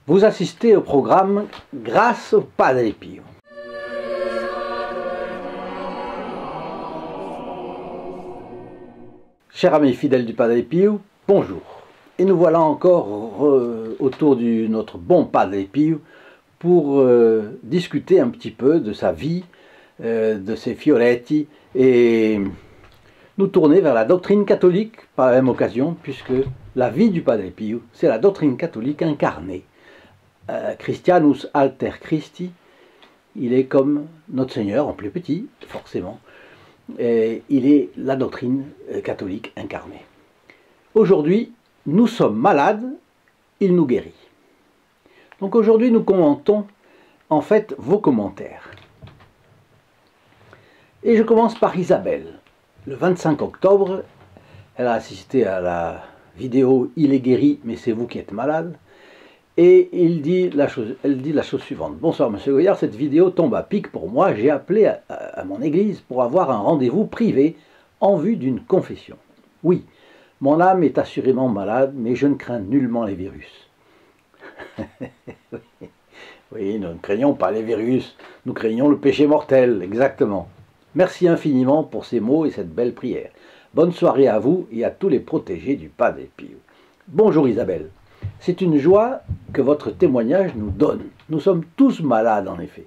Vous assistez au programme grâce au Padre Pio. Chers amis fidèles du Padre Pio, bonjour. Et nous voilà encore autour de notre bon Padre Pio pour discuter un petit peu de sa vie, de ses fioretti et nous tourner vers la doctrine catholique par la même occasion, puisque la vie du Padre Pio, c'est la doctrine catholique incarnée. Christianus alter Christi, il est comme notre Seigneur en plus petit, forcément, et il est la doctrine catholique incarnée. Aujourd'hui, nous sommes malades, il nous guérit. Donc aujourd'hui, nous commentons en fait vos commentaires. Et je commence par Isabelle. Le 25 octobre, elle a assisté à la vidéo « Il est guéri, mais c'est vous qui êtes malade ». Et elle dit la chose suivante. « Bonsoir Monsieur Goyard, cette vidéo tombe à pic pour moi. J'ai appelé à mon église pour avoir un rendez-vous privé en vue d'une confession. Oui, mon âme est assurément malade, mais je ne crains nullement les virus. » Oui, nous ne craignons pas les virus, nous craignons le péché mortel, exactement. Merci infiniment pour ces mots et cette belle prière. Bonne soirée à vous et à tous les protégés du Padre Pio. Bonjour Isabelle. C'est une joie que votre témoignage nous donne. Nous sommes tous malades en effet.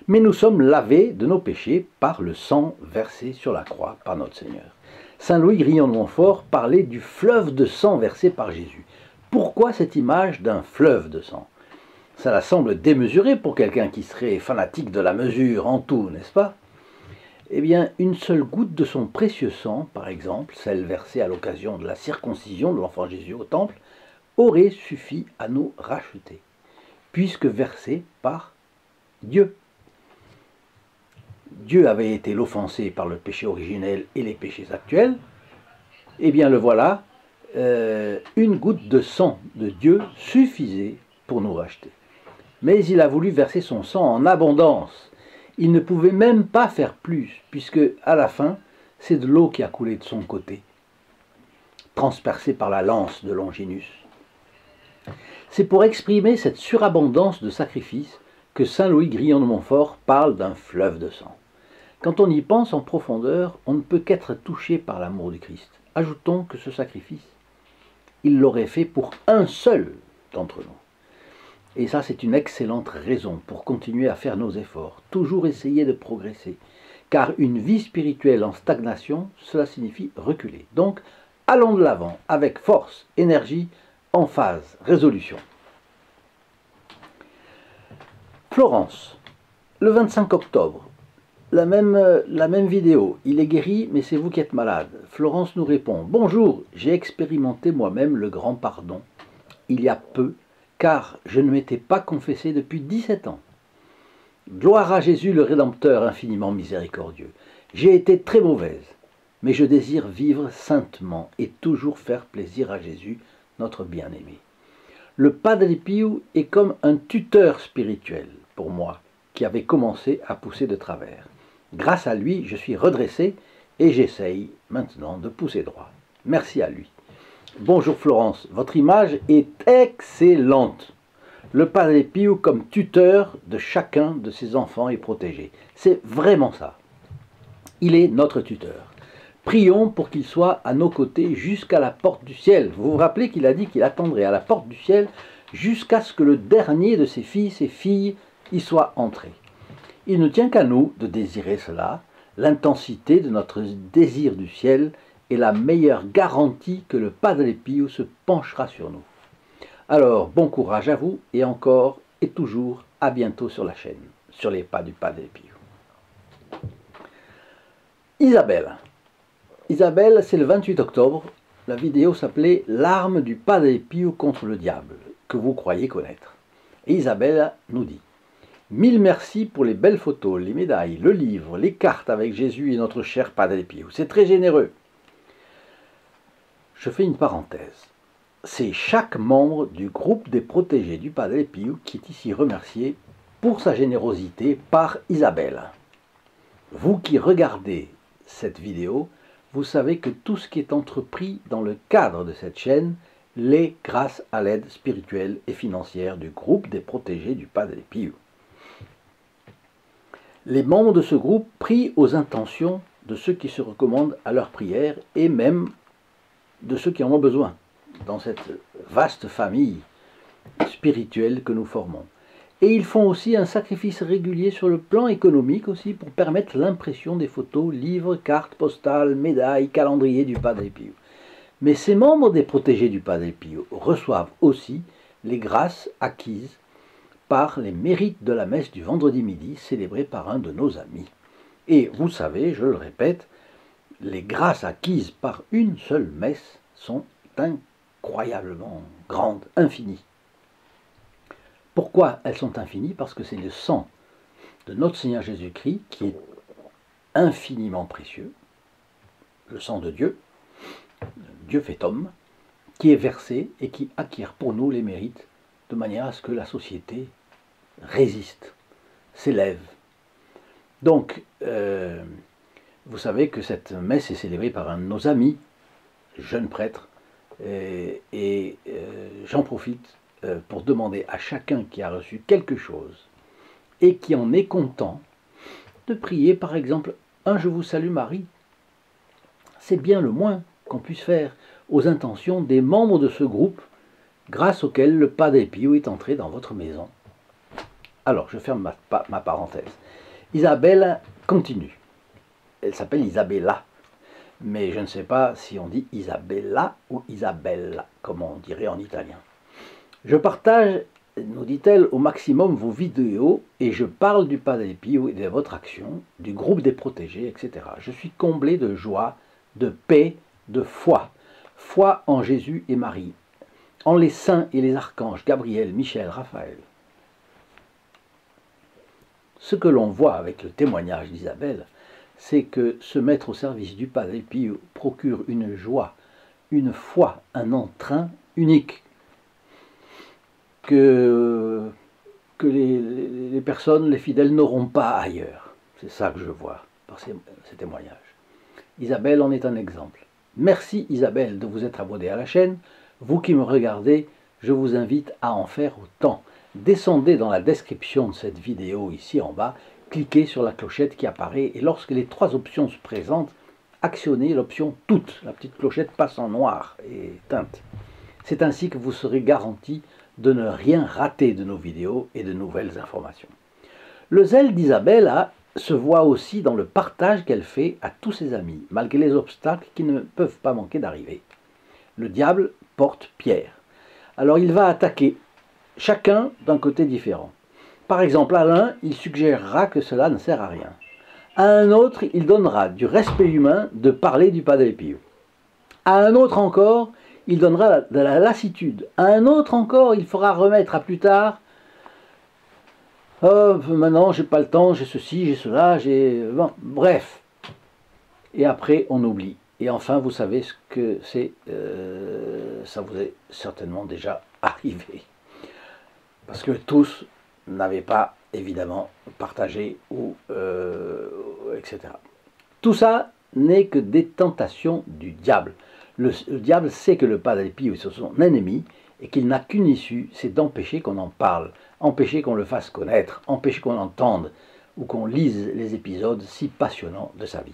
Mais nous sommes lavés de nos péchés par le sang versé sur la croix par notre Seigneur. Saint Louis Grillon de Montfort parlait du fleuve de sang versé par Jésus. Pourquoi cette image d'un fleuve de sang? Cela semble démesuré pour quelqu'un qui serait fanatique de la mesure en tout, n'est-ce pas? Eh bien, une seule goutte de son précieux sang, par exemple, celle versée à l'occasion de la circoncision de l'enfant Jésus au temple, aurait suffi à nous racheter, puisque versée par Dieu. Dieu avait été l'offensé par le péché originel et les péchés actuels. Eh bien, le voilà, une goutte de sang de Dieu suffisait pour nous racheter. Mais il a voulu verser son sang en abondance. Il ne pouvait même pas faire plus, puisque à la fin, c'est de l'eau qui a coulé de son côté, transpercée par la lance de Longinus. C'est pour exprimer cette surabondance de sacrifice que saint Louis Grillon de Montfort parle d'un fleuve de sang. Quand on y pense en profondeur, on ne peut qu'être touché par l'amour du Christ. Ajoutons que ce sacrifice, il l'aurait fait pour un seul d'entre nous. Et ça, c'est une excellente raison pour continuer à faire nos efforts, toujours essayer de progresser. Car une vie spirituelle en stagnation, cela signifie reculer. Donc, allons de l'avant avec force, énergie, emphase, résolution. Florence, le 25 octobre, la même vidéo. Il est guéri, mais c'est vous qui êtes malade. Florence nous répond. Bonjour, j'ai expérimenté moi-même le grand pardon il y a peu, car je ne m'étais pas confessé depuis 17 ans. Gloire à Jésus le Rédempteur infiniment miséricordieux. J'ai été très mauvaise, mais je désire vivre saintement et toujours faire plaisir à Jésus, notre bien-aimé. Le Padre Pio est comme un tuteur spirituel pour moi, qui avait commencé à pousser de travers. Grâce à lui, je suis redressé et j'essaye maintenant de pousser droit. Merci à lui. Bonjour Florence, votre image est excellente. Le Padre Pio comme tuteur de chacun de ses enfants et protégés. C'est vraiment ça. Il est notre tuteur. Prions pour qu'il soit à nos côtés jusqu'à la porte du ciel. Vous vous rappelez qu'il a dit qu'il attendrait à la porte du ciel jusqu'à ce que le dernier de ses fils et filles y soit entré. Il ne tient qu'à nous de désirer cela. L'intensité de notre désir du ciel est la meilleure garantie que le Padre Pio se penchera sur nous. Alors, bon courage à vous et encore et toujours à bientôt sur la chaîne, sur les pas du Padre Pio. Isabelle. Isabelle, c'est le 28 octobre. La vidéo s'appelait « L'arme du Padre Pio contre le diable » que vous croyez connaître. Et Isabelle nous dit « Mille merci pour les belles photos, les médailles, le livre, les cartes avec Jésus et notre cher Padre Pio. C'est très généreux. » Je fais une parenthèse. C'est chaque membre du groupe des protégés du Padre Pio qui est ici remercié pour sa générosité par Isabelle. Vous qui regardez cette vidéo, vous savez que tout ce qui est entrepris dans le cadre de cette chaîne les grâces à l'aide spirituelle et financière du groupe des protégés du Padre Pio. Les membres de ce groupe prient aux intentions de ceux qui se recommandent à leur prière et même de ceux qui en ont besoin dans cette vaste famille spirituelle que nous formons. Et ils font aussi un sacrifice régulier sur le plan économique aussi pour permettre l'impression des photos, livres, cartes postales, médailles, calendriers du Padre Pio. Mais ces membres des protégés du Padre Pio reçoivent aussi les grâces acquises par les mérites de la messe du vendredi midi célébrée par un de nos amis. Et vous savez, je le répète, les grâces acquises par une seule messe sont incroyablement grandes, infinies. Pourquoi elles sont infinies? Parce que c'est le sang de notre Seigneur Jésus-Christ qui est infiniment précieux, le sang de Dieu, Dieu fait homme, qui est versé et qui acquiert pour nous les mérites de manière à ce que la société résiste, s'élève. Donc, vous savez que cette messe est célébrée par un de nos amis, jeune prêtre, et j'en profite pour demander à chacun qui a reçu quelque chose et qui en est content de prier par exemple un Je vous salue Marie. C'est bien le moins qu'on puisse faire aux intentions des membres de ce groupe grâce auquel le Padre Pio est entré dans votre maison. Alors, je ferme ma parenthèse. Isabelle continue. Elle s'appelle Isabella, mais je ne sais pas si on dit Isabella ou Isabella, comme on dirait en italien. Je partage, nous dit-elle, au maximum vos vidéos et je parle du Padre Pio et de votre action, du groupe des protégés, etc. Je suis comblé de joie, de paix, de foi. Foi en Jésus et Marie, en les saints et les archanges, Gabriel, Michel, Raphaël. Ce que l'on voit avec le témoignage d'Isabelle, c'est que se mettre au service du Padre Pio procure une joie, une foi, un entrain unique que les personnes, les fidèles n'auront pas ailleurs. C'est ça que je vois par ces témoignages. Isabelle en est un exemple. Merci Isabelle de vous être abonnée à la chaîne. Vous qui me regardez, je vous invite à en faire autant. Descendez dans la description de cette vidéo ici en bas, cliquez sur la clochette qui apparaît et lorsque les trois options se présentent, actionnez l'option toute. La petite clochette passe en noir et teinte. C'est ainsi que vous serez garanti de ne rien rater de nos vidéos et de nouvelles informations. Le zèle d'Isabelle se voit aussi dans le partage qu'elle fait à tous ses amis, malgré les obstacles qui ne peuvent pas manquer d'arriver. Le diable porte pierre. Alors il va attaquer chacun d'un côté différent. Par exemple, à l'un, il suggérera que cela ne sert à rien. À un autre, il donnera du respect humain de parler du Padre Pio. À un autre encore, il donnera de la lassitude. À un autre encore, il fera remettre à plus tard. Oh, maintenant, j'ai pas le temps, j'ai ceci, j'ai cela, j'ai... Bon, bref. Et après, on oublie. Et enfin, vous savez ce que c'est. Ça vous est certainement déjà arrivé. Parce que tous n'avaient pas, évidemment, partagé, ou etc. Tout ça n'est que des tentations du diable. Le diable sait que le Padre Pio est son ennemi et qu'il n'a qu'une issue, c'est d'empêcher qu'on en parle, empêcher qu'on le fasse connaître, empêcher qu'on entende ou qu'on lise les épisodes si passionnants de sa vie.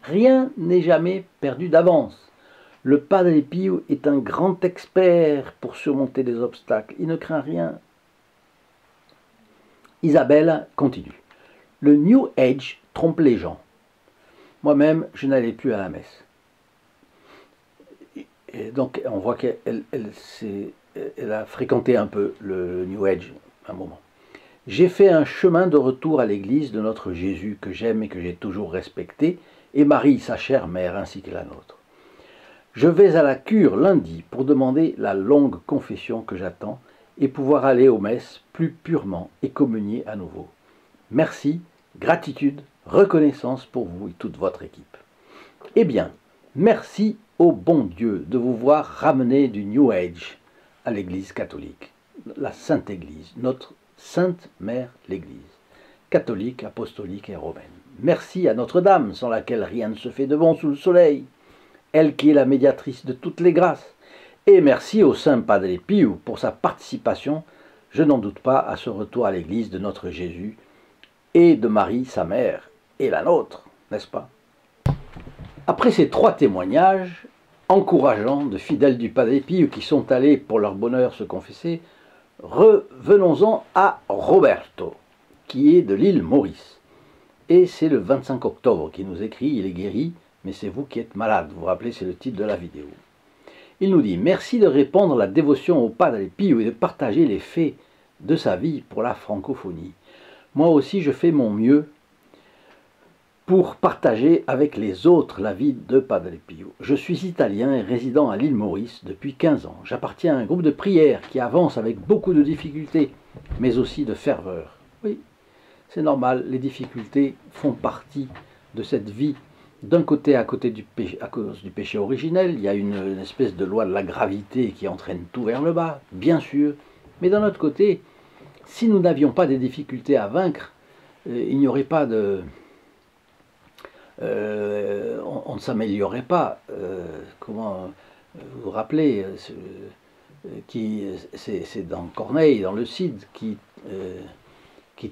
Rien n'est jamais perdu d'avance. Le Padre Pio est un grand expert pour surmonter des obstacles. Il ne craint rien. Isabelle continue. Le New Age trompe les gens. Moi-même, je n'allais plus à la messe. Et donc, on voit qu'elle a fréquenté un peu le New Age un moment. J'ai fait un chemin de retour à l'église de notre Jésus que j'aime et que j'ai toujours respecté, et Marie, sa chère mère, ainsi que la nôtre. Je vais à la cure lundi pour demander la longue confession que j'attends et pouvoir aller aux messes plus purement et communier à nouveau. Merci, gratitude, reconnaissance pour vous et toute votre équipe. Eh bien, merci au bon Dieu de vous voir ramener du New Age à l'Église catholique, la Sainte Église, notre Sainte Mère l'Église, catholique, apostolique et romaine. Merci à Notre-Dame, sans laquelle rien ne se fait de bon sous le soleil, elle qui est la médiatrice de toutes les grâces, Et merci au Saint Padre Pio pour sa participation, je n'en doute pas, à ce retour à l'église de notre Jésus et de Marie, sa mère, et la nôtre, n'est-ce pas? Après ces 3 témoignages encourageants de fidèles du Padre Pio qui sont allés pour leur bonheur se confesser, revenons-en à Roberto, qui est de l'île Maurice. Et c'est le 25 octobre qui nous écrit, il est guéri, mais c'est vous qui êtes malade. Vous vous rappelez, c'est le titre de la vidéo. Il nous dit « Merci de répandre la dévotion au Padre Pio et de partager les faits de sa vie pour la francophonie. Moi aussi, je fais mon mieux pour partager avec les autres la vie de Padre Pio. Je suis italien et résident à l'île Maurice depuis 15 ans. J'appartiens à un groupe de prière qui avance avec beaucoup de difficultés, mais aussi de ferveur. Oui, c'est normal, les difficultés font partie de cette vie. D'un côté, à cause du péché originel, il y a une espèce de loi de la gravité qui entraîne tout vers le bas, bien sûr. Mais d'un autre côté, si nous n'avions pas des difficultés à vaincre, il n'y aurait pas de... on ne s'améliorerait pas. Comment vous vous rappelez, c'est dans Corneille, dans le Cid, qui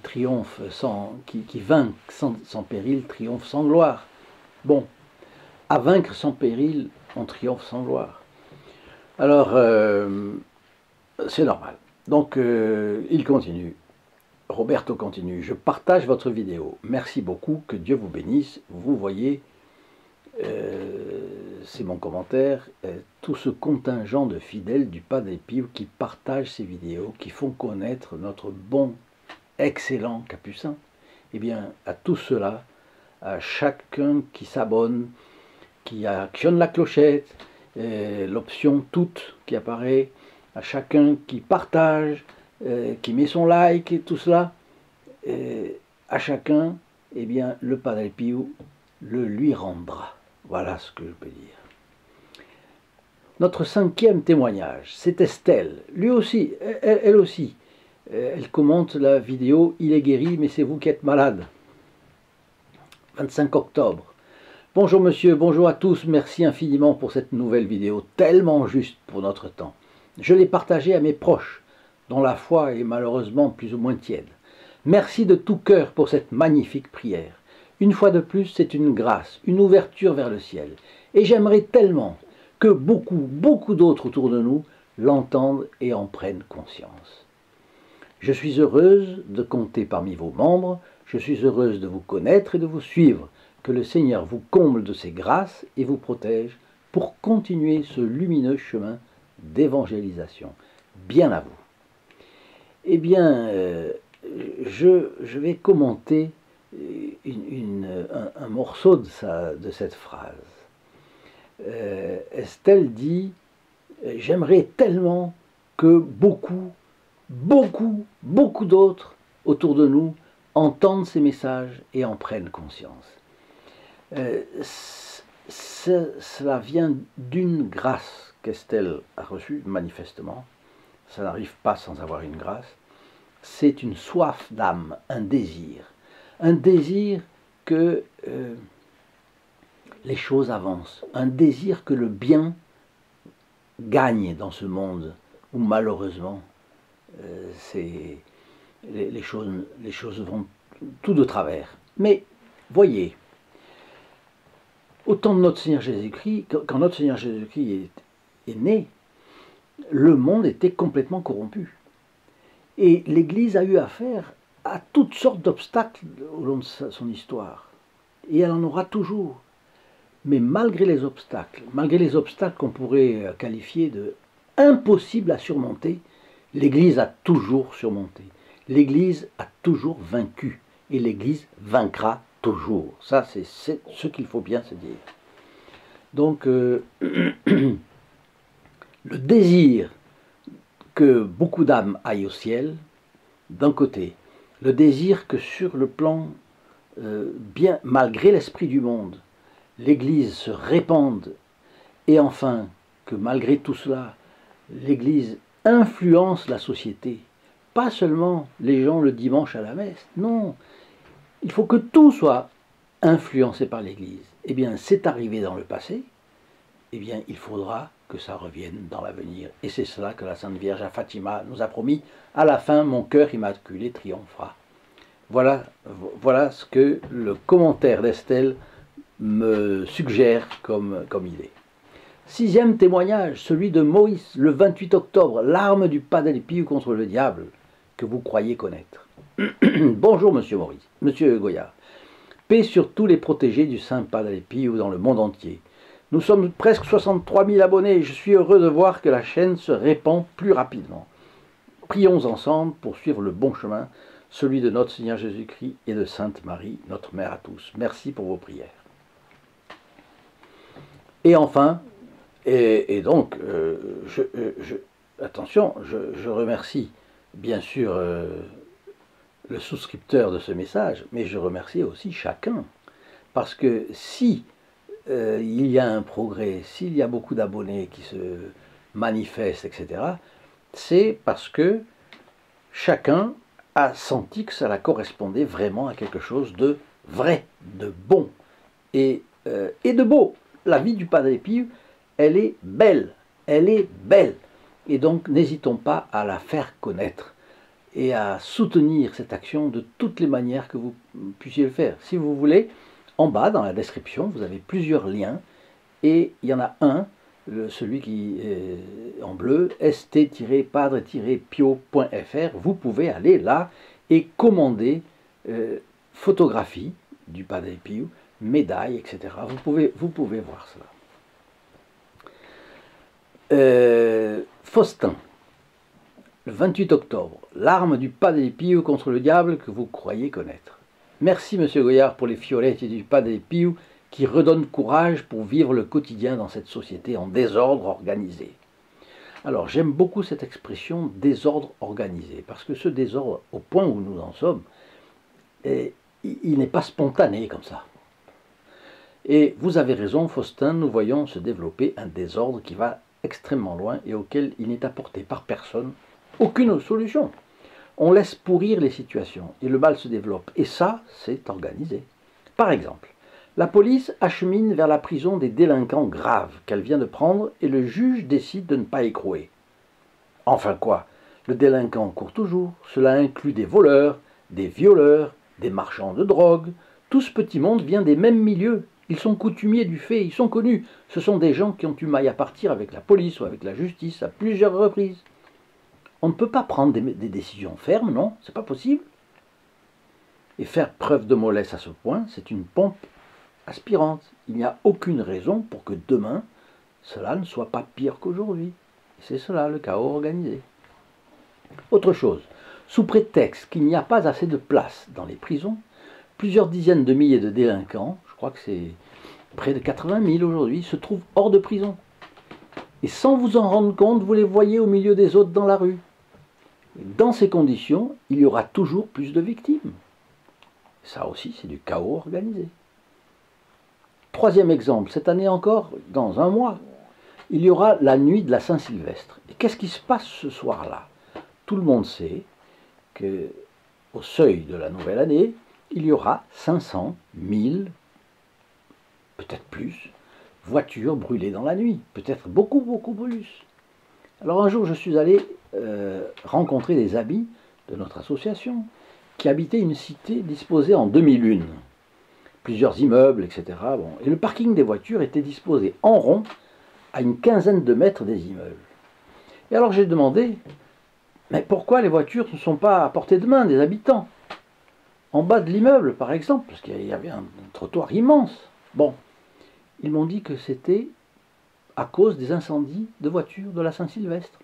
triomphe qui vainc sans péril, triomphe sans gloire. Bon, à vaincre sans péril, on triomphe sans gloire. Alors, c'est normal. Donc, il continue. Roberto continue. Je partage votre vidéo. Merci beaucoup, que Dieu vous bénisse. Vous voyez, c'est mon commentaire, tout ce contingent de fidèles du Padre Pio qui partagent ces vidéos, qui font connaître notre bon, excellent Capucin. Eh bien, à tout cela, à chacun qui s'abonne, qui actionne la clochette, l'option toute qui apparaît, à chacun qui partage, qui met son like et tout cela, à chacun, eh bien, le Padre Pio le lui rendra. Voilà ce que je peux dire. Notre 5e témoignage, c'est Estelle. Lui aussi, elle aussi, elle commente la vidéo « Il est guéri, mais c'est vous qui êtes malade ». 25 octobre. Bonjour monsieur, bonjour à tous, merci infiniment pour cette nouvelle vidéo, tellement juste pour notre temps. Je l'ai partagée à mes proches, dont la foi est malheureusement plus ou moins tiède. Merci de tout cœur pour cette magnifique prière. Une fois de plus, c'est une grâce, une ouverture vers le ciel. Et j'aimerais tellement que beaucoup d'autres autour de nous l'entendent et en prennent conscience. Je suis heureuse de compter parmi vos membres. Je suis heureuse de vous connaître et de vous suivre. Que le Seigneur vous comble de ses grâces et vous protège pour continuer ce lumineux chemin d'évangélisation. Bien à vous. Eh bien, je vais commenter un morceau de cette phrase. Estelle dit « J'aimerais tellement que beaucoup d'autres autour de nous entendent ces messages et en prennent conscience. Cela vient d'une grâce qu'Estelle a reçue, manifestement. Ça n'arrive pas sans avoir une grâce. C'est une soif d'âme, un désir que les choses avancent, un désir que le bien gagne dans ce monde où malheureusement les choses vont tout de travers. Mais voyez, au temps de notre Seigneur Jésus-Christ, quand notre Seigneur Jésus-Christ est né, le monde était complètement corrompu. Et l'Église a eu affaire à toutes sortes d'obstacles au long de son histoire. Et elle en aura toujours. Mais malgré les obstacles qu'on pourrait qualifier de impossibles à surmonter, l'Église a toujours surmonté. L'Église a toujours vaincu. Et l'Église vaincra toujours. Ça, c'est ce qu'il faut bien se dire. Donc, le désir que beaucoup d'âmes aillent au ciel, d'un côté, le désir que sur le plan, bien malgré l'esprit du monde, l'Église se répande, et enfin, que malgré tout cela, l'Église influence la société. Pas seulement les gens le dimanche à la messe, non. Il faut que tout soit influencé par l'Église. Eh bien, c'est arrivé dans le passé, eh bien, il faudra que ça revienne dans l'avenir. Et c'est cela que la Sainte Vierge à Fatima nous a promis. À la fin, mon cœur immaculé triomphera. Voilà, voilà ce que le commentaire d'Estelle me suggère comme idée. Sixième témoignage, celui de Maurice, le 28 octobre, l'arme du Padre Pio contre le diable, que vous croyez connaître. Bonjour Monsieur Maurice, Monsieur Goyard. Paix sur tous les protégés du Saint Padre Pio dans le monde entier. Nous sommes presque 63 000 abonnés et je suis heureux de voir que la chaîne se répand plus rapidement. Prions ensemble pour suivre le bon chemin, celui de notre Seigneur Jésus-Christ et de Sainte Marie, notre Mère à tous. Merci pour vos prières. Et enfin, attention, je remercie bien sûr le souscripteur de ce message, mais je remercie aussi chacun. Parce que si il y a un progrès, s'il y a beaucoup d'abonnés qui se manifestent, etc., c'est parce que chacun a senti que cela correspondait vraiment à quelque chose de vrai, de bon et de beau. La vie du Padre Pio, elle est belle, elle est belle. Et donc n'hésitons pas à la faire connaître et à soutenir cette action de toutes les manières que vous puissiez le faire. Si vous voulez, en bas, dans la description, vous avez plusieurs liens, et il y en a un, celui qui est en bleu, st-padre-pio.fr. Vous pouvez aller là et commander photographies du Padre Pio, médailles, etc. Vous pouvez voir cela. Faustin, le 28 octobre, l'arme du Padre Pio contre le diable que vous croyez connaître. Merci, Monsieur Goyard, pour les fiolettes du Padre Pio qui redonnent courage pour vivre le quotidien dans cette société en désordre organisé. Alors, j'aime beaucoup cette expression « désordre organisé » parce que ce désordre, au point où nous en sommes, il n'est pas spontané comme ça. Et vous avez raison, Faustin, nous voyons se développer un désordre qui va extrêmement loin et auquel il n'est apporté par personne aucune solution. On laisse pourrir les situations et le mal se développe. Et ça, c'est organisé. Par exemple, la police achemine vers la prison des délinquants graves qu'elle vient de prendre et le juge décide de ne pas écrouer. Enfin quoi, le délinquant court toujours. Cela inclut des voleurs, des violeurs, des marchands de drogue. Tout ce petit monde vient des mêmes milieux. Ils sont coutumiers du fait, ils sont connus. Ce sont des gens qui ont eu maille à partir avec la police ou avec la justice à plusieurs reprises. On ne peut pas prendre des décisions fermes, non, c'est pas possible. Et faire preuve de mollesse à ce point, c'est une pompe aspirante. Il n'y a aucune raison pour que demain, cela ne soit pas pire qu'aujourd'hui. C'est cela le chaos organisé. Autre chose, sous prétexte qu'il n'y a pas assez de place dans les prisons, plusieurs dizaines de milliers de délinquants, je crois que c'est près de 80 000 aujourd'hui, se trouvent hors de prison. Et sans vous en rendre compte, vous les voyez au milieu des autres dans la rue. Dans ces conditions, il y aura toujours plus de victimes. Ça aussi, c'est du chaos organisé. Troisième exemple, cette année encore, dans un mois, il y aura la nuit de la Saint-Sylvestre. Et qu'est-ce qui se passe ce soir-là? Tout le monde sait qu'au seuil de la nouvelle année, il y aura 500 000, peut-être plus, voitures brûlées dans la nuit. Peut-être beaucoup, beaucoup plus. Alors un jour, je suis allé rencontrer des amis de notre association qui habitaient une cité disposée en demi-lune. Plusieurs immeubles, etc. Bon. Et le parking des voitures était disposé en rond à une quinzaine de mètres des immeubles. Et alors j'ai demandé, mais pourquoi les voitures ne sont pas à portée de main des habitants? En bas de l'immeuble, par exemple, parce qu'il y avait un trottoir immense. Bon, ils m'ont dit que c'était à cause des incendies de voitures de la Saint-Sylvestre,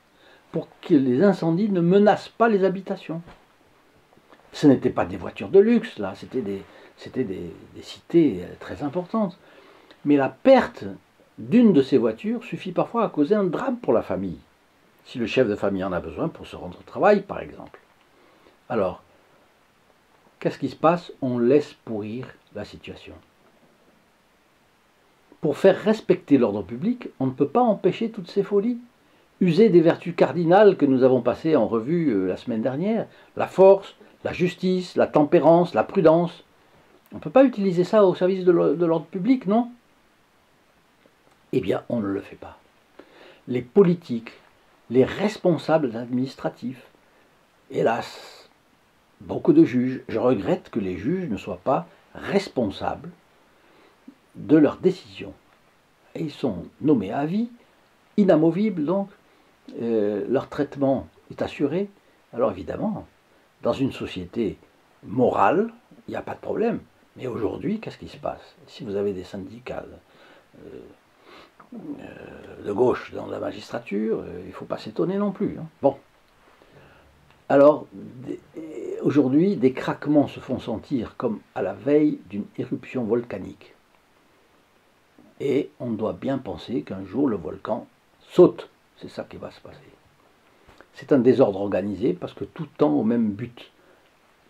pour que les incendies ne menacent pas les habitations. Ce n'étaient pas des voitures de luxe, là, c'était des cités très importantes. Mais la perte d'une de ces voitures suffit parfois à causer un drame pour la famille, si le chef de famille en a besoin pour se rendre au travail, par exemple. Alors, qu'est-ce qui se passe? On laisse pourrir la situation. Pour faire respecter l'ordre public, on ne peut pas empêcher toutes ces folies. User des vertus cardinales que nous avons passées en revue la semaine dernière, la force, la justice, la tempérance, la prudence. On ne peut pas utiliser ça au service de l'ordre public, non? Eh bien, on ne le fait pas. les politiques, les responsables administratifs. Hélas, beaucoup de juges. Je regrette que les juges ne soient pas responsables de leurs décisions. Et ils sont nommés à vie, inamovibles donc, leur traitement est assuré. Alors évidemment, dans une société morale, il n'y a pas de problème. Mais aujourd'hui, qu'est-ce qui se passe? Si vous avez des syndicats de gauche dans la magistrature, il ne faut pas s'étonner non plus. Hein. Bon. Alors, aujourd'hui, des craquements se font sentir comme à la veille d'une éruption volcanique. Et on doit bien penser qu'un jour le volcan saute. C'est ça qui va se passer. C'est un désordre organisé parce que tout tend au même but,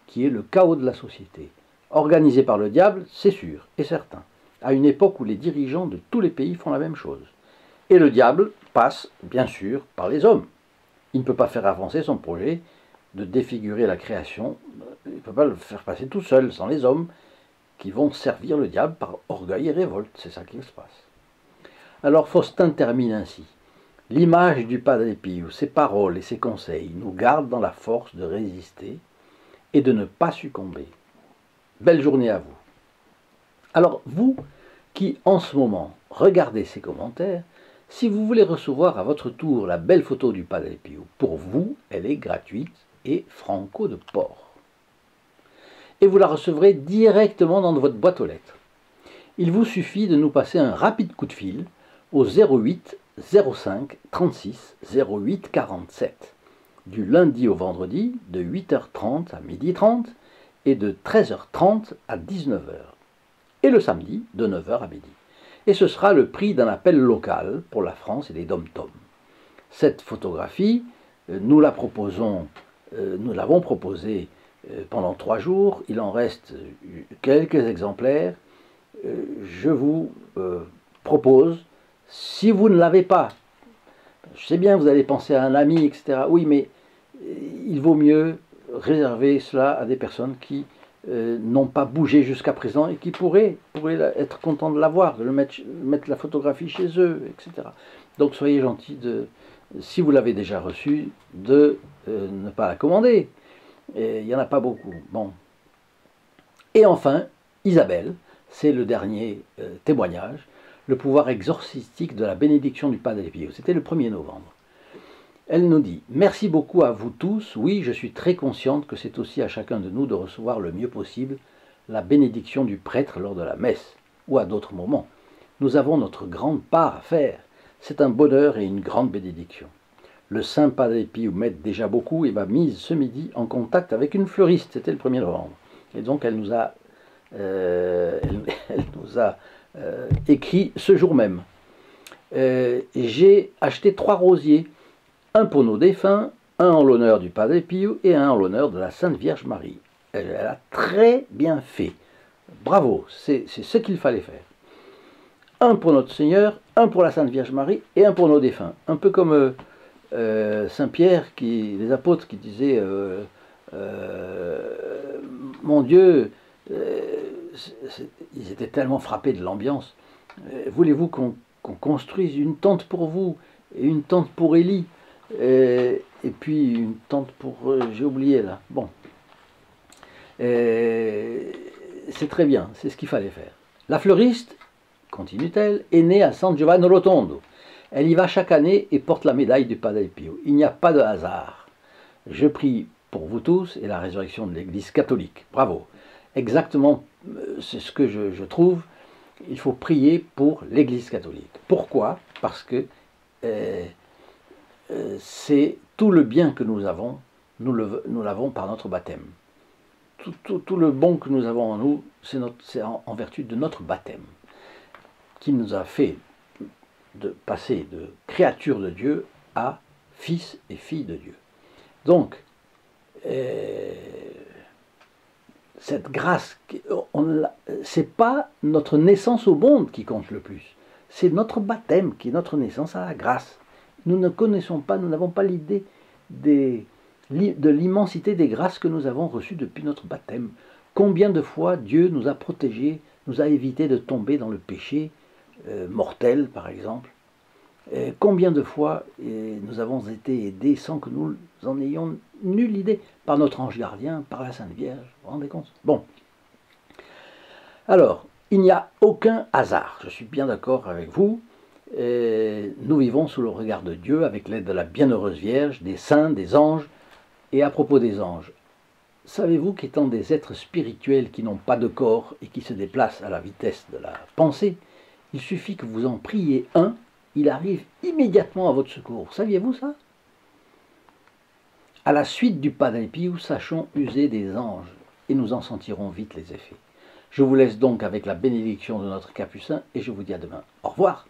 qui est le chaos de la société. Organisé par le diable, c'est sûr et certain, à une époque où les dirigeants de tous les pays font la même chose. Et le diable passe, bien sûr, par les hommes. Il ne peut pas faire avancer son projet de défigurer la création, il ne peut pas le faire passer tout seul, sans les hommes qui vont servir le diable par orgueil et révolte. C'est ça qui se passe. Alors Faustin termine ainsi. L'image du Padre Pio, ses paroles et ses conseils nous gardent dans la force de résister et de ne pas succomber. Belle journée à vous. Alors vous qui en ce moment regardez ces commentaires, si vous voulez recevoir à votre tour la belle photo du Padre Pio, pour vous, elle est gratuite et franco de port. Et vous la recevrez directement dans votre boîte aux lettres. Il vous suffit de nous passer un rapide coup de fil au 08 05 36 08 47 du lundi au vendredi de 8h30 à 12h30 et de 13h30 à 19h et le samedi de 9h à midi. Et ce sera le prix d'un appel local pour la France et les dom-toms. Cette photographie, nous l'avons proposée pendant 3 jours. Il en reste quelques exemplaires. Je vous propose, si vous ne l'avez pas, je sais bien, vous allez penser à un ami, etc. Oui, mais il vaut mieux réserver cela à des personnes qui n'ont pas bougé jusqu'à présent et qui pourraient être contents de l'avoir, de mettre la photographie chez eux, etc. Donc soyez gentils, si vous l'avez déjà reçu, de ne pas la commander. Il n'y en a pas beaucoup. Bon. Et enfin, Isabelle, c'est le dernier témoignage, le pouvoir exorcistique de la bénédiction du Padre Pio. C'était le 1er novembre. Elle nous dit « Merci beaucoup à vous tous. Oui, je suis très consciente que c'est aussi à chacun de nous de recevoir le mieux possible la bénédiction du prêtre lors de la messe ou à d'autres moments. Nous avons notre grande part à faire. C'est un bonheur et une grande bénédiction. Le Saint Padre Pio m'aide déjà beaucoup et m'a mise ce midi en contact avec une fleuriste. C'était le 1er novembre. Et donc elle nous a, écrit ce jour même. J'ai acheté 3 rosiers. Un pour nos défunts, un en l'honneur du Padre Pio et un en l'honneur de la Sainte Vierge Marie. Elle a très bien fait. Bravo, c'est ce qu'il fallait faire. Un pour notre Seigneur, un pour la Sainte Vierge Marie et un pour nos défunts. Un peu comme Saint Pierre, les apôtres qui disaient mon Dieu, ils étaient tellement frappés de l'ambiance. Voulez-vous qu'on construise une tente pour vous et une tente pour Élie et puis une tente pour... j'ai oublié là. Bon. C'est très bien, c'est ce qu'il fallait faire. La fleuriste, continue-t-elle, est née à San Giovanni Rotondo. Elle y va chaque année et porte la médaille du Padre Pio. Il n'y a pas de hasard. Je prie pour vous tous et la résurrection de l'Église catholique. Bravo. Exactement, c'est ce que je trouve. Il faut prier pour l'Église catholique. Pourquoi? Parce que c'est tout le bien que nous avons, nous l'avons par notre baptême. Tout le bon que nous avons en nous, c'est en vertu de notre baptême, qui nous a fait de passer de créature de Dieu à fils et filles de Dieu. Donc, cette grâce, c'est pas notre naissance au monde qui compte le plus, c'est notre baptême qui est notre naissance à la grâce. Nous ne connaissons pas, nous n'avons pas l'idée de l'immensité des grâces que nous avons reçues depuis notre baptême. Combien de fois Dieu nous a protégés, nous a évité de tomber dans le péché mortel, par exemple. Combien de fois nous avons été aidés sans que nous en ayons nulle idée, par notre ange gardien, par la Sainte Vierge, vous vous rendez compte? Bon. Alors, il n'y a aucun hasard, je suis bien d'accord avec vous. Nous vivons sous le regard de Dieu avec l'aide de la Bienheureuse Vierge, des saints, des anges. Et à propos des anges, savez-vous qu'étant des êtres spirituels qui n'ont pas de corps et qui se déplacent à la vitesse de la pensée, il suffit que vous en priez un, il arrive immédiatement à votre secours. Saviez-vous ça? À la suite du Padre Pio, sachons user des anges et nous en sentirons vite les effets. Je vous laisse donc avec la bénédiction de notre Capucin et je vous dis à demain. Au revoir.